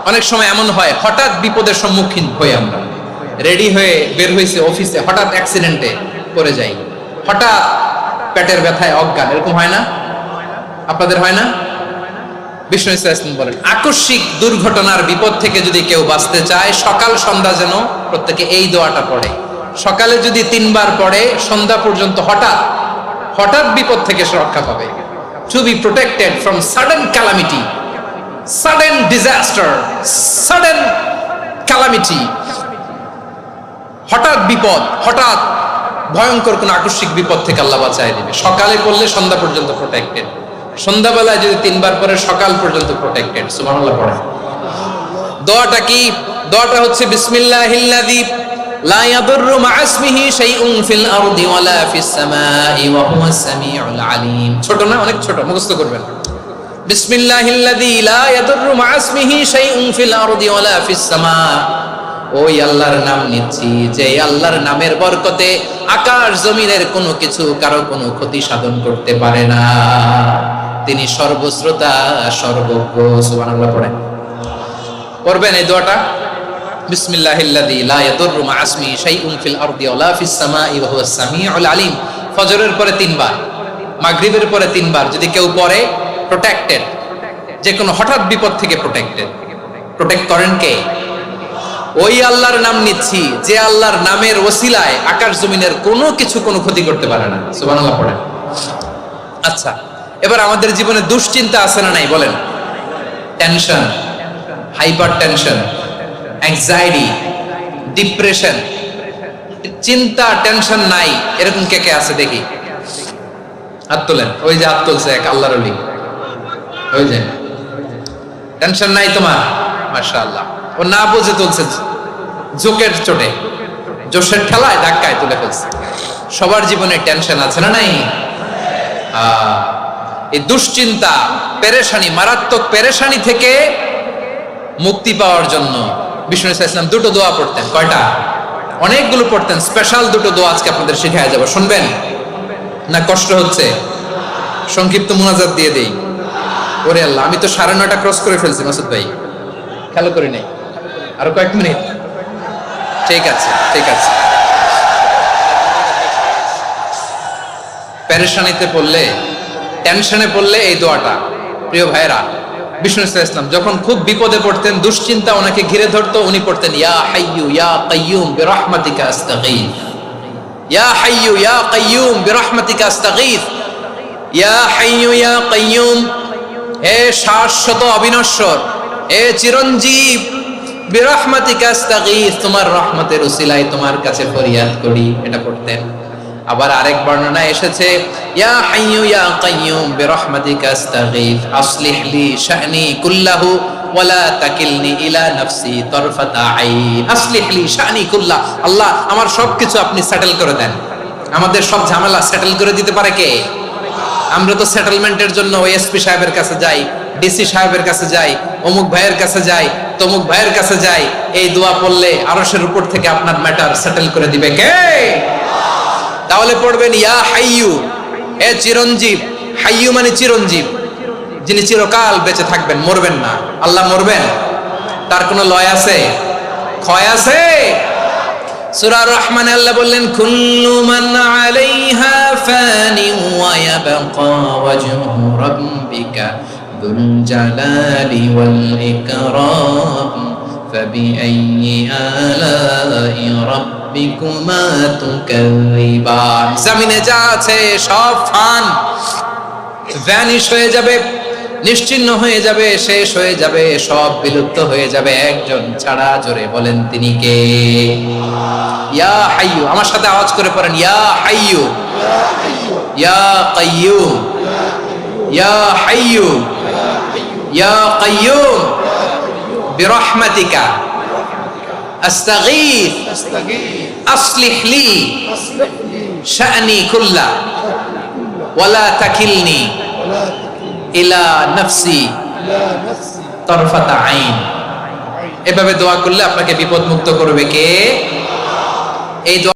অনেক সময় এমন হয়, হঠাৎ বিপদের সম্মুখীন হই আমরা, রেডি হয়ে বের হয়েছে অফিসে, হঠাৎ অ্যাক্সিডেন্টে পড়ে যাই, হঠাৎ পেটের ব্যথায় অজ্ঞান, এরকম হয় না? আপনাদের হয় না? বিষ্ণু ইসলাম বলেন, আকস্মিক দুর্ঘটনার বিপদ থেকে যদি কেউ বাঁচতে চায়, সকাল সন্ধ্যা যেন প্রত্যেকে এই দোয়াটা পড়ে। সকালে যদি 3 বার পড়ে, সন্ধ্যা পর্যন্ত হঠাৎ হঠাৎ বিপদ থেকে সে রক্ষা পাবে। To be protected from sudden calamity, sudden disaster, sudden calamity, হঠাৎ বিপদ, হঠাৎ ভয়ঙ্কর কোন আকস্মিক বিপদ থেকে আল্লাহ বাঁচায় দিবে। সকালে পড়লে সন্ধ্যা পর্যন্ত প্রোটেক্টেড, সন্ধ্যাবেলায় যদি 3 বার পরে সকাল পর্যন্ত প্রোটেক্টেড। সুবহানাল্লাহ পড়ে। দোয়াটা কি? দোয়াটা হচ্ছে বিসমিল্লাহিল্লাযী লা ইয়াদুররু মা ইসমিহি শাইউন ফিল আরদি ওয়ালা ফিস সামাই ওয়া হুয়াস সামিউল আলিম। ছোট না? অনেক ছোট, মুখস্থ করবেন। বিসমিল্লাহিল্লাযী লা ইয়াদুররু মা ইসমিহি শাইউন ফিল আরদি ওয়ালা ফিস সামা। ওই আল্লাহর নাম নিচ্ছি যে আল্লাহর নামের বরকতে আকাশ জমিনের কোনো কিছু কারো কোনো ক্ষতি সাধন করতে পারে না। তিনি সর্বশ্রোতা, সর্বজ্ঞ। সুবহানাল্লাহ পড়েন। পড়বেন এই দোয়াটা, বিসমিল্লাহিল্লাযী লা ইয়াদুররু মা ইসমিহি শাইউন ফিল আরদি ওয়ালা ফিস সামাই ওয়া হুয়াস সামিউল আলিম। ফজরের পরে 3 বার, মাগরিবের পরে 3 বার যদি কেউ পড়ে, প্রোটেক্টেড, যে কোনো হঠাৎ বিপদ থেকে প্রোটেক্টেড। প্রোটেক্ট করেন কে? ওই আল্লাহর নাম নিচ্ছি যে আল্লাহর নামের ওসিলায় আকাশ জমিনের কোনো কিছু কোনো ক্ষতি করতে পারে না। সুবহানাল্লাহ পড়েন। আচ্ছা, এবার আমাদের জীবনে দুশ্চিন্তা আছে না নাই বলেন? Tension, hyper tension, anxiety, depression, চিন্তা টেনশন নাই এরকম কে কে আছে দেখি? হাত তোলেন। ওই যে হাত তুলছে এক আল্লাহর ওলি, ওই যে টেনশন নাই তোমার, মাশাআল্লাহ। ও না বুঝে তুলছে, জোকের চোটে, জোশের ঠেলায় ধাক্কায় তুলে ফেলছে। সবার জীবনে টেনশন আছে না নাই? এই দুশ্চিন্তা, পেরেশানি, মারাত্মক পেরেশানি থেকে মুক্তি পাওয়ার জন্য বিষ্ণু ইসলাম 2টো দোয়া পড়তেন। কয়টা? অনেকগুলো পড়তেন। স্পেশাল 2টো দোয়া আজকে আপনাদের শিখায়া যাব, শুনবেন না? কষ্ট হচ্ছে? সংক্ষিপ্ত মুনাজাত দিয়ে দেই। ওরে আল্লাহ, আমি তো 9:30 ক্রস করে ফেলছি মাসুদ ভাই, খেয়াল করি নাই। আরো কয়েক মিনিট? ঠিক আছে, ঠিক আছে। পেরেশানিতে পড়লে, টেনশনে পড়লে এই দোয়াটা, প্রিয় ভাইরা, বিষ্ণু ইসলাম যখন খুব বিপদে পড়তেন, দুশ্চিন্তা ওনাকে ঘিরে ধরতো, উনি পড়তেন ইয়া হাইয়্যু ইয়া কাইয়্যুম বিরহমাতিকা আস্তাগীথ, ইয়া হাইয়্যু ইয়া কাইয়্যুম বিরহমাতিকা আস্তাগীথ, ইয়া হাইয়্যু ইয়া কাইয়্যুম, হে শাশ্বত অবিনশ্বর, হে চিরঞ্জীব, বিরহমাতিকা আস্তাগীথ, তোমার রহমতের উসিলায় তোমার কাছে ফরিয়াদ করি। এটা পড়তেন। আবার আরেক বর্ণনায় এসেছে ইয়া হাইয়্যু ইয়া কাইয়্যুম বিরহমাতিকা আস্তাগীথ আসলিহ লি শা'নি কুল্লাহু ওয়ালা তাকিলনি ইলা নাফসি তারফাতা আইন। আসলিহ লি শা'নি কুল্লাহ, আল্লাহ আমার সবকিছু আপনি সেটেল করে দেন। আমাদের সব ঝামেলা সেটেল করে দিতে পারে কে? আমরা তো সেটেলমেন্টের জন্য ওএসপি সাহেবের কাছে যাই, ডিসি সাহেবের কাছে যাই, অমুক ভাইয়ের কাছে যাই, তমুক ভাইয়ের কাছে যাই। এই দোয়া পড়লে আরশের উপর থেকে আপনার ম্যাটার সেটেল করে দিবে কে? তাহলে পড়বেন ইয়া হাইয়্যু, হে চিরঞ্জীব। হাইয়্যু মানে চিরঞ্জীব, যিনি চিরকাল বেঁচে থাকবেন, মরবেন না। আল্লাহ মরবেন? তার কোনো লয় আছে? ক্ষয় আছে? সূরা রহমানে আল্লাহ বললেন কুল্লু মান আলাইহা ফানি ওয়া ইয়াবকা ওয়াজহু রাব্বিকা যুল জালালি ওয়াল ইকরাম ফাবিআইয়ি আলাই রাব্বিকুমা তুকাযিবান। জমিনে যা আছে সব ফান, ভ্যানিশ হয়ে যাবে, নিশ্চিহ্ন হয়ে যাবে, শেষ হয়ে যাবে, সব বিলুপ্ত হয়ে যাবে, একজন ছাড়া। জোরে বলেন তিনি কে? ইয়া হাইয়্যু। আমার সাথে আওয়াজ করে পড়েন ইয়া হাইয়্যু ইয়া কাইয়্যুম ইয়া হাইয়্যু ইয়া কাইয়্যুম বিরহমাতিকা আস্তাগীথ আসলিহ লি শা'নি কুল্লা ওয়ালা তাকিলনি ইলা নাফসি তারফাতা আইন। এভাবে দোয়া করলে আপনাকে বিপদ মুক্ত করবে কে? এই